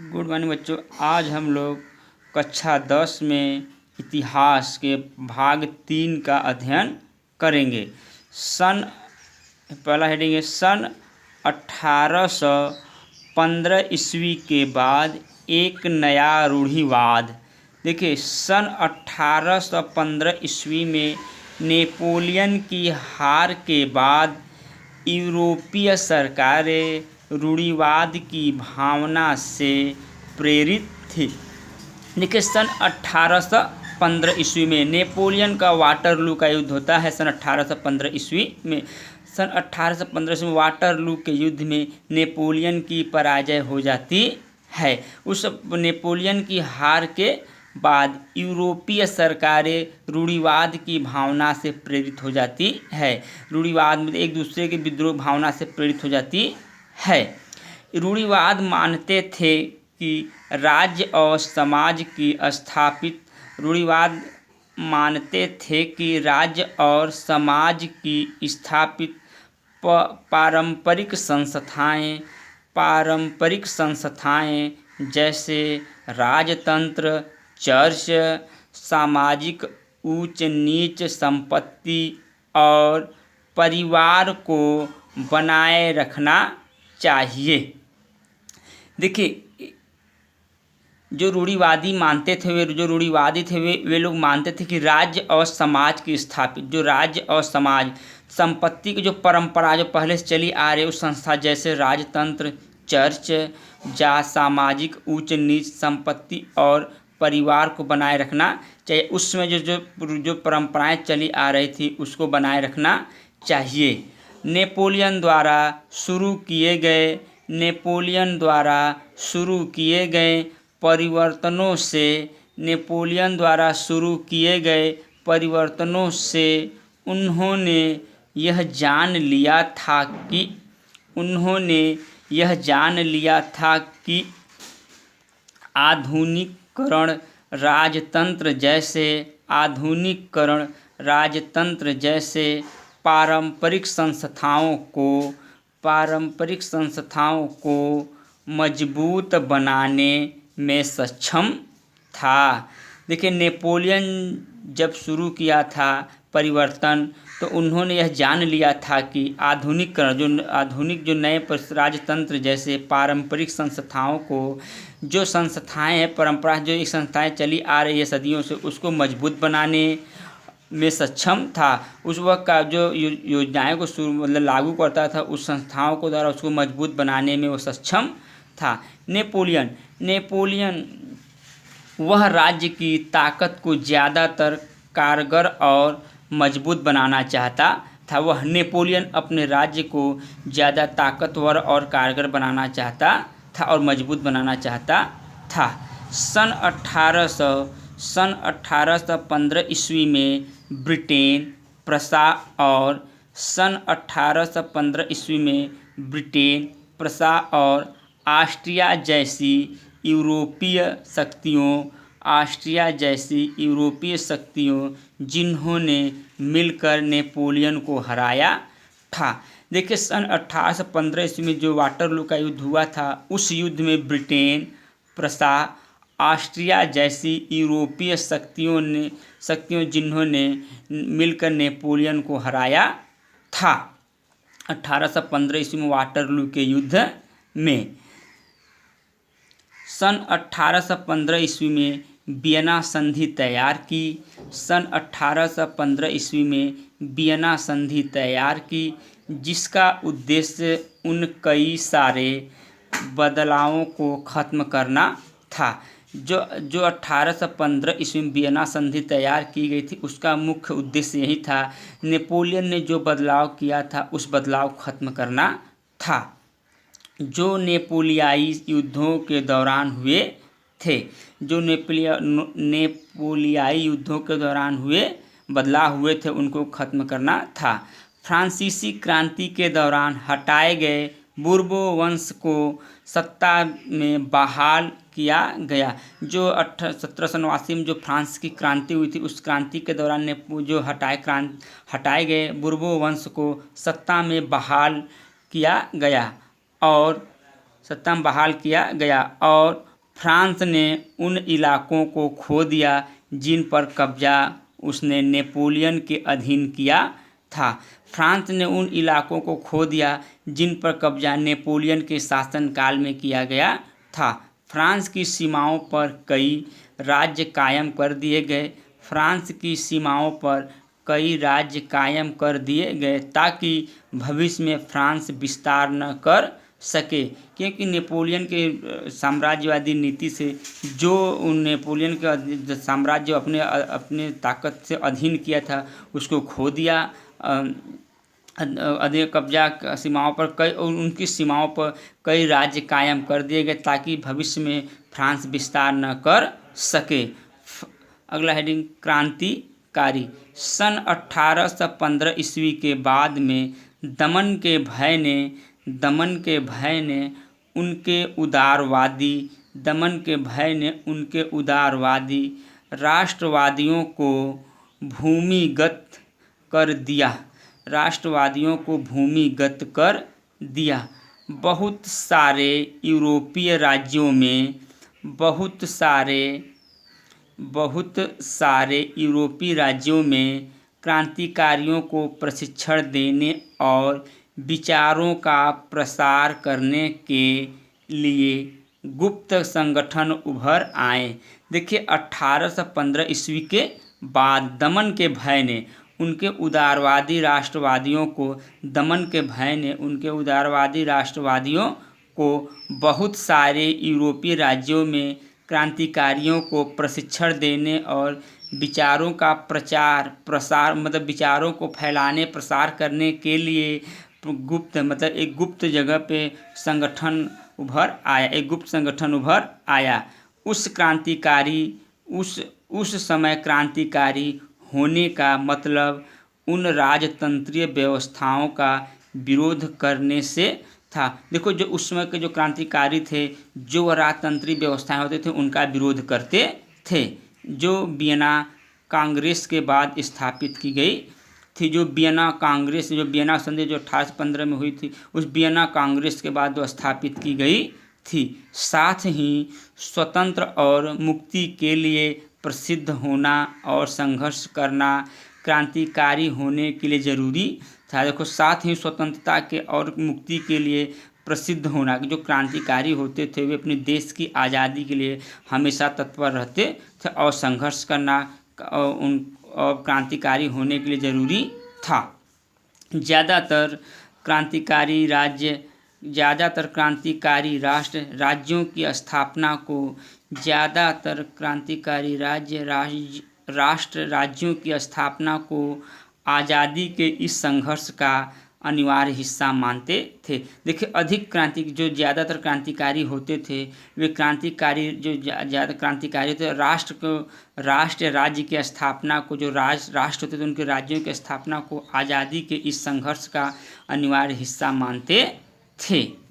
Good morning बच्चों। आज हम लोग कक्षा 10 में इतिहास के भाग 3 का अध्ययन करेंगे। पहला हेडिंग है सन 1815 ईस्वी के बाद एक नया रूढ़िवाद। देखिए, सन 1815 ईस्वी में नेपोलियन की हार के बाद यूरोपीय सरकारें रूढ़िवाद की भावना से प्रेरित थी। देखिए, सन 1815 ईस्वी में नेपोलियन का वाटरलू का युद्ध होता है। सन 1815 ईस्वी में वाटरलू के युद्ध में नेपोलियन की पराजय हो जाती है। उस नेपोलियन की हार के बाद यूरोपीय सरकारें रूढ़िवाद की भावना से प्रेरित हो जाती है। रूढ़िवाद में एक दूसरे के विद्रोह भावना से प्रेरित हो जाती है। रूढ़िवाद मानते थे कि राज्य और समाज की स्थापित रूढ़िवाद मानते थे कि राज्य और समाज की स्थापित पारंपरिक संस्थाएं जैसे राजतंत्र, चर्च, सामाजिक ऊंच नीच, संपत्ति और परिवार को बनाए रखना चाहिए। देखिए, जो रूढ़िवादी थे वे लोग मानते थे कि राज्य और समाज की स्थापित जो राज्य और समाज संपत्ति की जो परंपरा जो पहले से चली आ रही उस संस्था जैसे राजतंत्र, चर्च, सामाजिक ऊंच नीच, संपत्ति और परिवार को बनाए रखना चाहिए। उसमें जो परंपराएं चली आ रही थी उसको बनाए रखना चाहिए। नेपोलियन द्वारा शुरू किए गए परिवर्तनों से उन्होंने यह जान लिया था कि आधुनिकीकरण राजतंत्र जैसे पारंपरिक संस्थाओं को मजबूत बनाने में सक्षम था। देखिए, नेपोलियन जब शुरू किया था परिवर्तन तो उन्होंने यह जान लिया था कि आधुनिक जो नए राजतंत्र जैसे पारंपरिक संस्थाओं को जो संस्थाएं हैं परंपरा जो एक संस्थाएं चली आ रही है सदियों से उसको मजबूत बनाने में सक्षम था। उस वक्त का जो योजनाएं को लागू करता था उस संस्थाओं को द्वारा उसको मजबूत बनाने में वो सक्षम था। नेपोलियन वह राज्य की ताकत को ज़्यादातर कारगर और मजबूत बनाना चाहता था। वह नेपोलियन अपने राज्य को ज़्यादा ताकतवर और कारगर बनाना चाहता था और मजबूत बनाना चाहता था। सन 1815 ईस्वी में ब्रिटेन, प्रसा और ऑस्ट्रिया जैसी यूरोपीय शक्तियों जिन्होंने मिलकर नेपोलियन को हराया था। देखिए, सन 1815 ईस्वी में जो वाटरलू का युद्ध हुआ था उस युद्ध में ब्रिटेन, प्रसा, ऑस्ट्रिया जैसी यूरोपीय शक्तियों जिन्होंने मिलकर नेपोलियन को हराया था। 1815 ईस्वी में वाटरलू के युद्ध में सन 1815 ईस्वी में वियना संधि तैयार की जिसका उद्देश्य उन कई सारे बदलावों को ख़त्म करना था। जो 1815 ईस्वी में वियना संधि तैयार की गई थी उसका मुख्य उद्देश्य यही था। नेपोलियन ने जो बदलाव किया था उस बदलाव को ख़त्म करना था जो नेपोलियाई युद्धों के दौरान हुए थे। बदलाव हुए थे उनको ख़त्म करना था। फ्रांसीसी क्रांति के दौरान हटाए गए बुर्बो वंश को सत्ता में बहाल किया गया। जो 1789 में जो फ्रांस की क्रांति हुई थी उस क्रांति के दौरान जो हटाए गए बुर्बो वंश को सत्ता में बहाल किया गया और फ्रांस ने उन इलाकों को खो दिया जिन पर कब्जा उसने नेपोलियन के अधीन किया था। फ्रांस ने उन इलाकों को खो दिया जिन पर कब्जा नेपोलियन के शासनकाल में किया गया था। फ्रांस की सीमाओं पर कई राज्य कायम कर दिए गए। फ्रांस की सीमाओं पर कई राज्य कायम कर दिए गए ताकि भविष्य में फ्रांस विस्तार न कर सके, क्योंकि नेपोलियन के साम्राज्यवादी नीति से जो नेपोलियन का साम्राज्य अपने ताकत से अधीन किया था उसको खो दिया। अधिक कब्जा सीमाओं पर कई और उनकी सीमाओं पर कई राज्य कायम कर दिए गए ताकि भविष्य में फ्रांस विस्तार न कर सके। अगला हेडिंग क्रांतिकारी। सन 1815 ईस्वी के बाद में दमन के भय ने उनके उदारवादी राष्ट्रवादियों को भूमिगत कर दिया। बहुत सारे यूरोपीय राज्यों में क्रांतिकारियों को प्रशिक्षण देने और विचारों का प्रसार करने के लिए गुप्त संगठन उभर आए। देखिए 1815 ईस्वी के बाद दमन के भय ने उनके उदारवादी राष्ट्रवादियों को बहुत सारे यूरोपीय राज्यों में क्रांतिकारियों को प्रशिक्षण देने और विचारों का विचारों को फैलाने प्रसार करने के लिए एक गुप्त जगह पे संगठन उभर आया। उस समय क्रांतिकारी होने का मतलब उन राजतंत्रीय व्यवस्थाओं का विरोध करने से था। देखो जो उस समय के जो क्रांतिकारी थे, जो राजतंत्रीय व्यवस्थाएं होते थे उनका विरोध करते थे। जो वियना कांग्रेस के बाद स्थापित की गई थी, जो वियना संधि जो 1815 में हुई थी, उस वियना कांग्रेस के बाद वो स्थापित की गई थी। साथ ही स्वतंत्र और मुक्ति के लिए प्रसिद्ध होना और संघर्ष करना क्रांतिकारी होने के लिए जरूरी था। देखो साथ ही स्वतंत्रता के और मुक्ति के लिए प्रसिद्ध होना, जो क्रांतिकारी होते थे वे अपने देश की आज़ादी के लिए हमेशा तत्पर रहते थे और संघर्ष करना और क्रांतिकारी होने के लिए ज़रूरी था। ज़्यादातर क्रांतिकारी राज्यों की स्थापना को आज़ादी के इस संघर्ष का अनिवार्य हिस्सा मानते थे। देखिए जो ज़्यादातर क्रांतिकारी होते थे वे राष्ट्र राज्य की स्थापना को, जो राष्ट्र होते थे उनके राज्यों की स्थापना को आज़ादी के इस संघर्ष का अनिवार्य हिस्सा मानते थे।